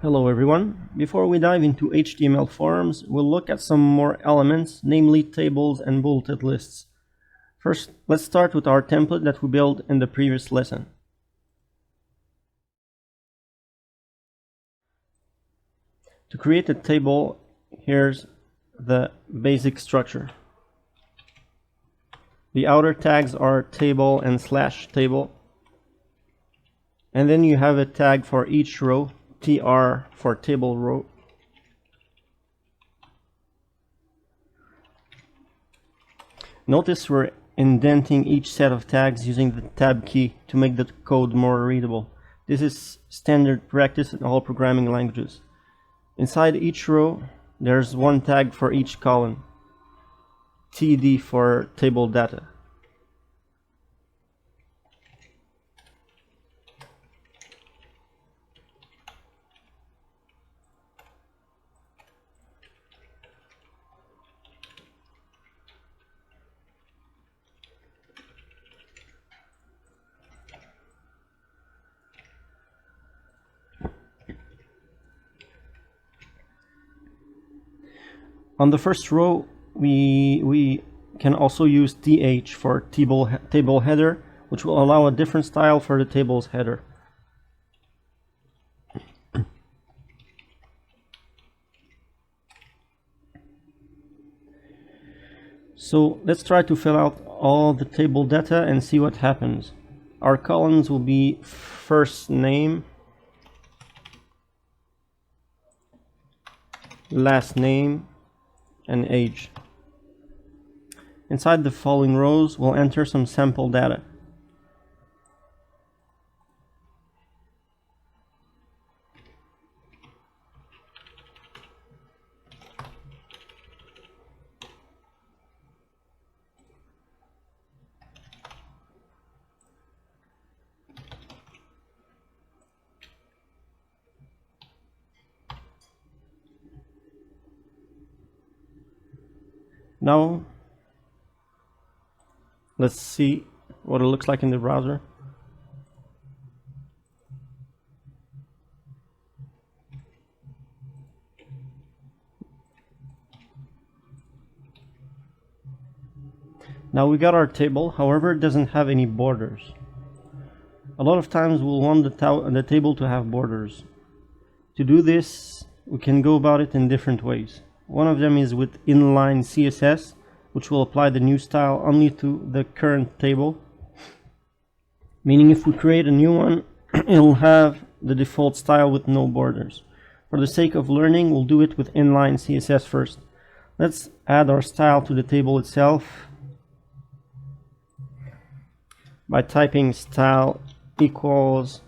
Hello everyone. Before we dive into HTML forms, we'll look at some more elements, namely tables and bulleted lists. First, let's start with our template that we built in the previous lesson. To create a table, here's the basic structure. The outer tags are table and /table. And then you have a tag for each row, TR for table row. Notice we're indenting each set of tags using the tab key to make the code more readable. This is standard practice in all programming languages. Inside each row, there's one tag for each column. TD for table data. On the first row, we can also use TH for table header, which will allow a different style for the table's header. So let's try to fill out all the table data and see what happens. Our columns will be first name, last name, and age. Inside the following rows, we'll enter some sample data. Now, let's see what it looks like in the browser. Now we got our table, however it doesn't have any borders. A lot of times we'll want the table to have borders. To do this, we can go about it in different ways. One of them is with inline CSS, which will apply the new style only to the current table. Meaning if we create a new one, it'll have the default style with no borders. For the sake of learning, we'll do it with inline CSS first. Let's add our style to the table itself by typing style equals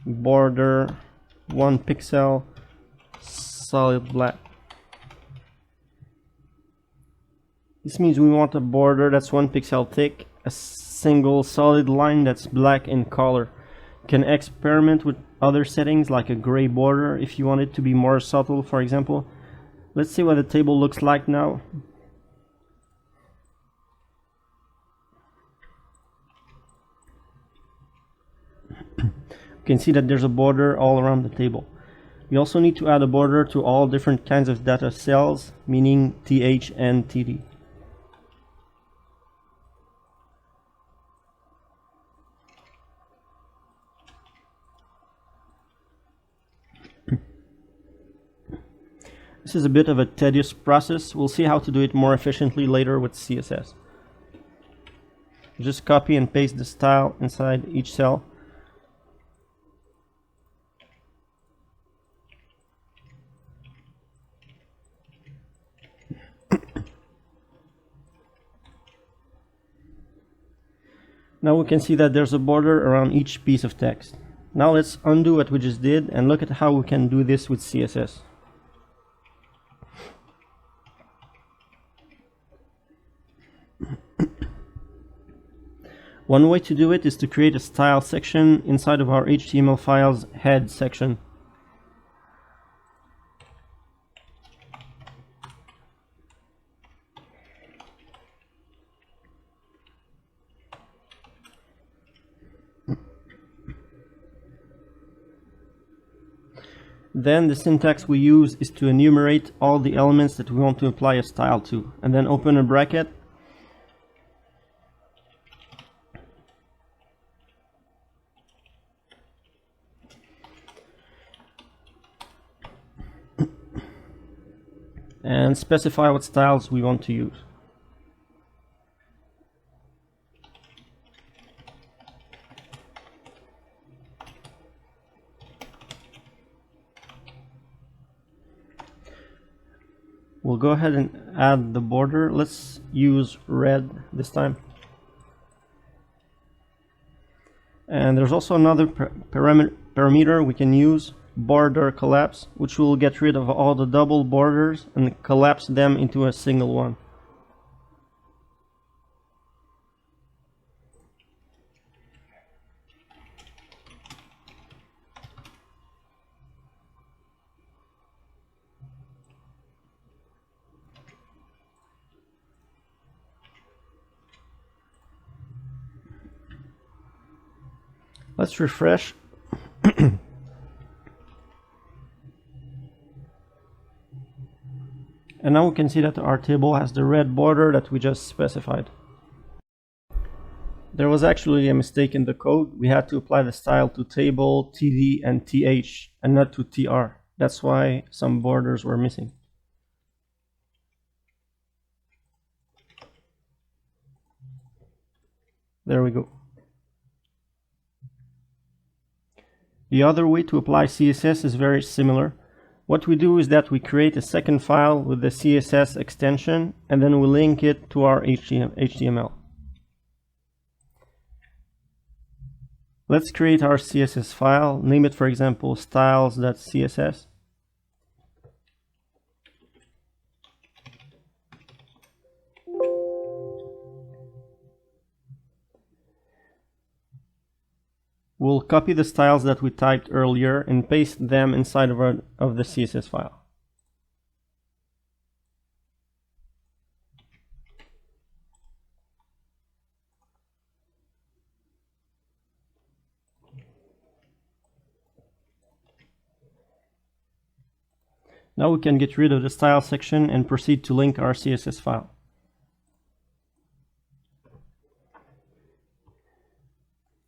border 1 pixel solid black. This means we want a border that's 1 pixel thick, a single solid line that's black in color. You can experiment with other settings like a gray border if you want it to be more subtle, for example. Let's see what the table looks like now. You can see that there's a border all around the table. We also need to add a border to all different kinds of data cells, meaning TH and TD. This is a bit of a tedious process. We'll see how to do it more efficiently later with CSS. Just copy and paste the style inside each cell. Now we can see that there's a border around each piece of text. Now let's undo what we just did and look at how we can do this with CSS. One way to do it is to create a style section inside of our HTML file's head section. Then the syntax we use is to enumerate all the elements that we want to apply a style to, and then open a bracket. And specify what styles we want to use. We'll go ahead and add the border. Let's use red this time. And there's also another parameter we can use, border collapse, which will get rid of all the double borders and collapse them into a single one. Let's refresh. And now we can see that our table has the red border that we just specified. There was actually a mistake in the code. We had to apply the style to table, td, and th, and not to tr. That's why some borders were missing. There we go. The other way to apply CSS is very similar. What we do is that we create a second file with the CSS extension, and then we link it to our HTML. Let's create our CSS file, name it for example styles.css. We'll copy the styles that we typed earlier and paste them inside of the CSS file. Now we can get rid of the style section and proceed to link our CSS file.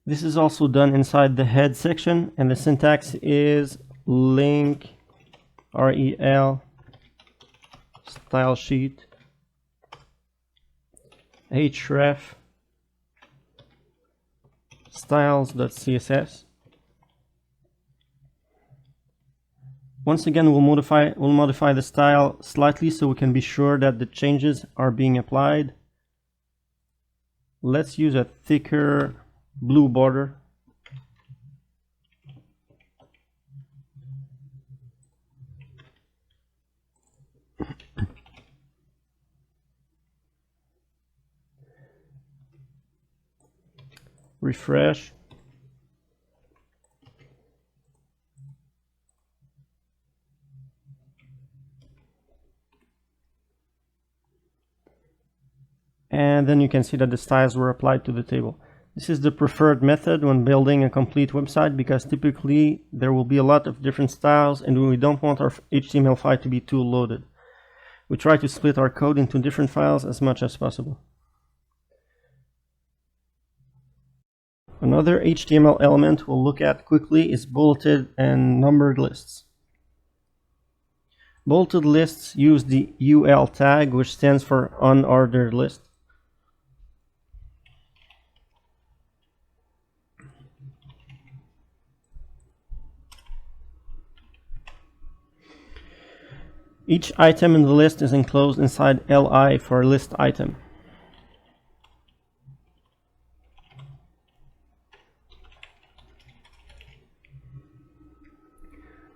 This is also done inside the head section, and the syntax is link rel style sheet href styles.css. Once again, we'll modify the style slightly so we can be sure that the changes are being applied. Let's use a thicker blue border. Refresh. And then you can see that the styles were applied to the table. This is the preferred method when building a complete website, because typically there will be a lot of different styles and we don't want our HTML file to be too loaded. We try to split our code into different files as much as possible. Another HTML element we'll look at quickly is bulleted and numbered lists. Bulleted lists use the UL tag, which stands for unordered list. Each item in the list is enclosed inside li for list item.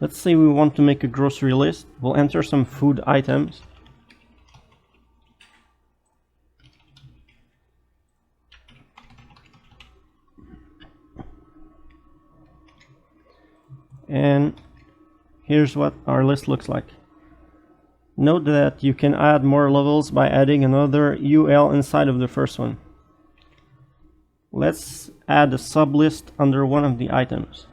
Let's say we want to make a grocery list. We'll enter some food items. And here's what our list looks like. Note that you can add more levels by adding another UL inside of the first one. Let's add a sublist under one of the items.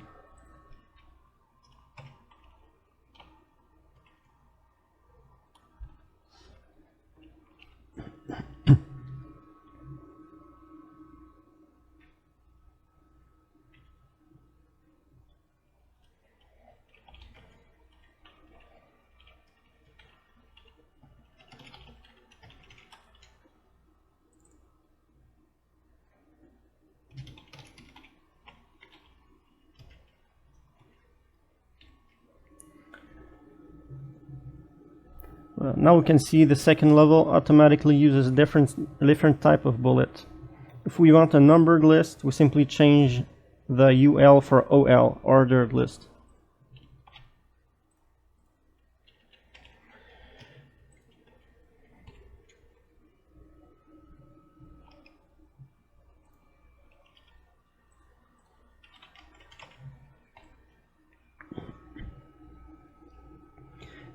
Now we can see the second level automatically uses a different type of bullet. If we want a numbered list, we simply change the UL for OL, ordered list.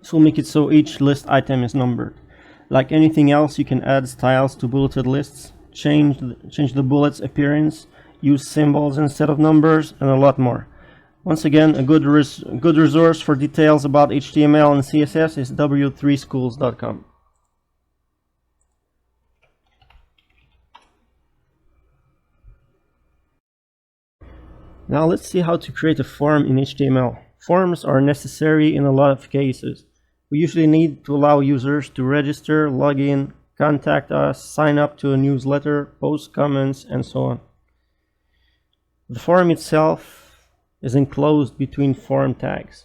This will make it so each list item is numbered. Like anything else, you can add styles to bulleted lists, change the bullet's appearance, use symbols instead of numbers, and a lot more. Once again, a good resource for details about HTML and CSS is w3schools.com. Now let's see how to create a form in HTML. Forms are necessary in a lot of cases. We usually need to allow users to register, log in, contact us, sign up to a newsletter, post comments, and so on. The form itself is enclosed between form tags.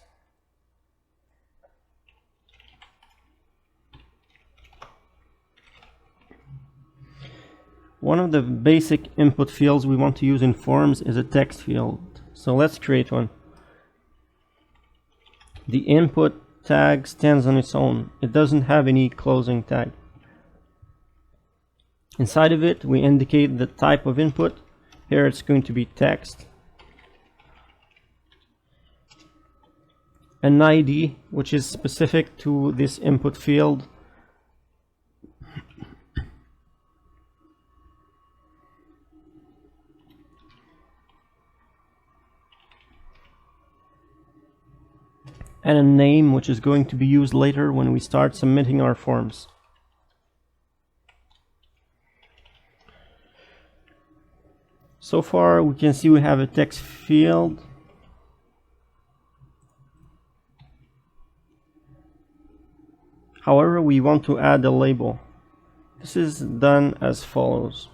One of the basic input fields we want to use in forms is a text field. So let's create one. The input tag stands on its own. It doesn't have any closing tag. Inside of it, we indicate the type of input. Here it's going to be text. An ID, which is specific to this input field. And a name, which is going to be used later when we start submitting our forms. So far, we can see we have a text field. However, we want to add a label. This is done as follows.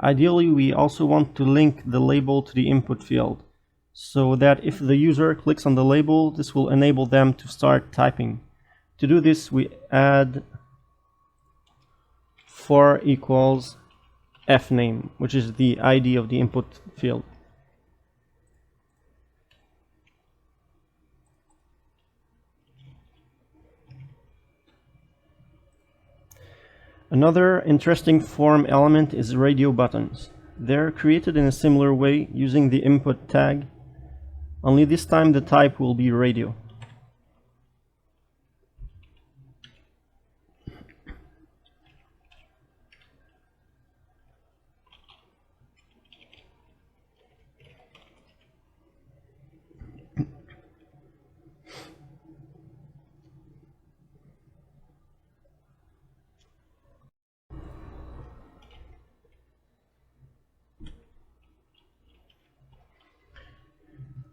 Ideally, we also want to link the label to the input field, so that if the user clicks on the label, this will enable them to start typing. To do this, we add for equals fname, which is the ID of the input field. Another interesting form element is radio buttons. They're created in a similar way using the input tag, only this time the type will be radio.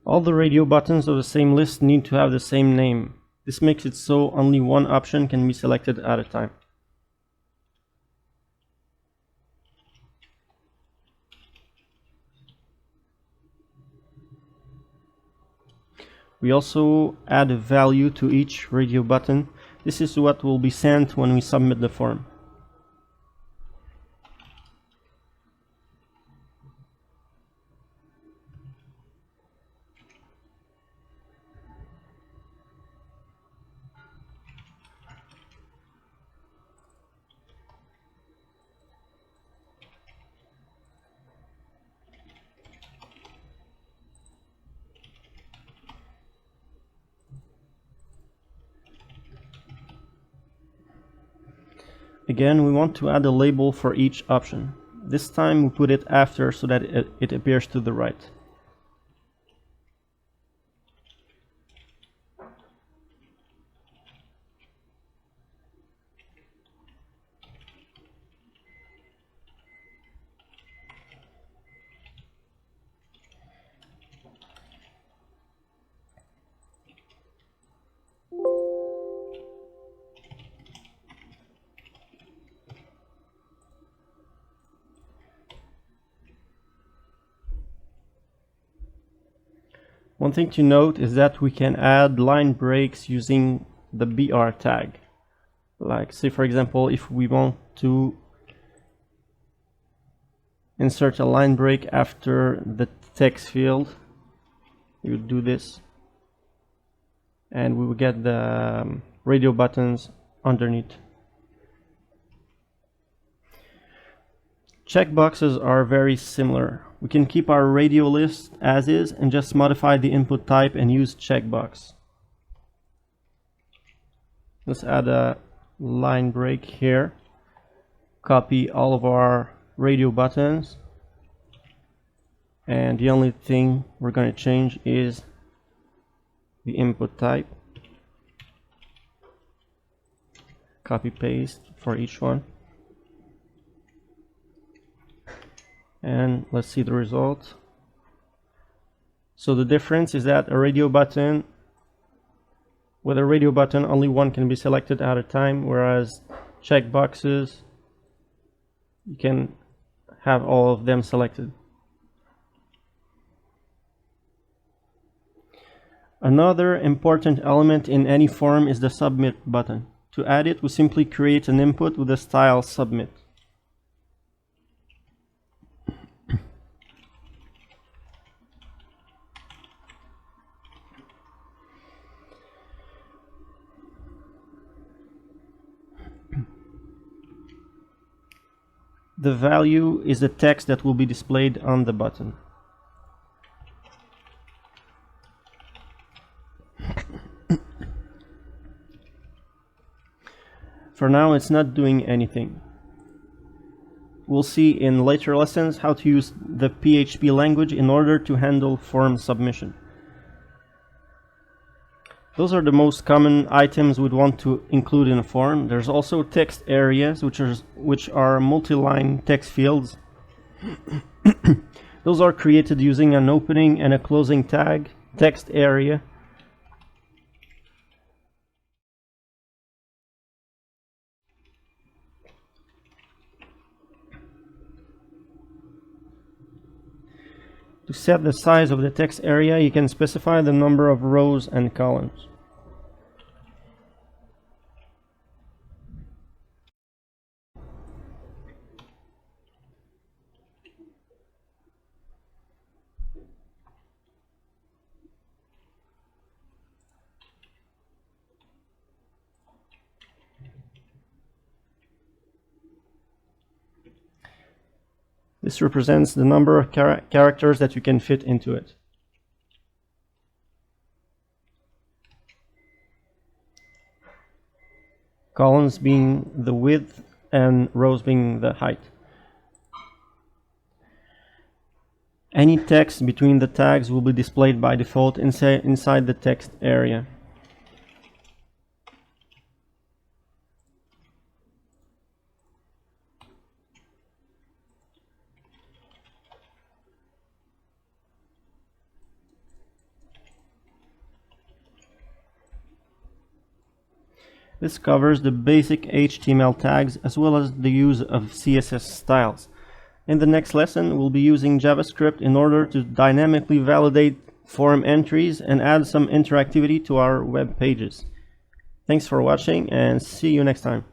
All the radio buttons of the same list need to have the same name. This makes it so only one option can be selected at a time. We also add a value to each radio button. This is what will be sent when we submit the form. Again, we want to add a label for each option. This time we put it after so that it appears to the right. One thing to note is that we can add line breaks using the BR tag. Like, say for example, if we want to insert a line break after the text field, we would do this, and we will get the radio buttons underneath. Checkboxes are very similar. We can keep our radio list as is and just modify the input type and use checkbox. Let's add a line break here. Copy all of our radio buttons. And the only thing we're going to change is the input type. Copy paste for each one. And let's see the result. So the difference is that with a radio button only one can be selected at a time, whereas checkboxes you can have all of them selected. Another important element in any form is the submit button. To add it, we simply create an input with the style submit. The value is the text that will be displayed on the button. For now, it's not doing anything. We'll see in later lessons how to use the PHP language in order to handle form submission. Those are the most common items we'd want to include in a form. There's also text areas, which are multi-line text fields. Those are created using an opening and a closing tag, text area. To set the size of the text area, you can specify the number of rows and columns. This represents the number of characters that you can fit into it. Columns being the width and rows being the height. Any text between the tags will be displayed by default inside the text area. This covers the basic HTML tags as well as the use of CSS styles. In the next lesson, we'll be using JavaScript in order to dynamically validate form entries and add some interactivity to our web pages. Thanks for watching and see you next time.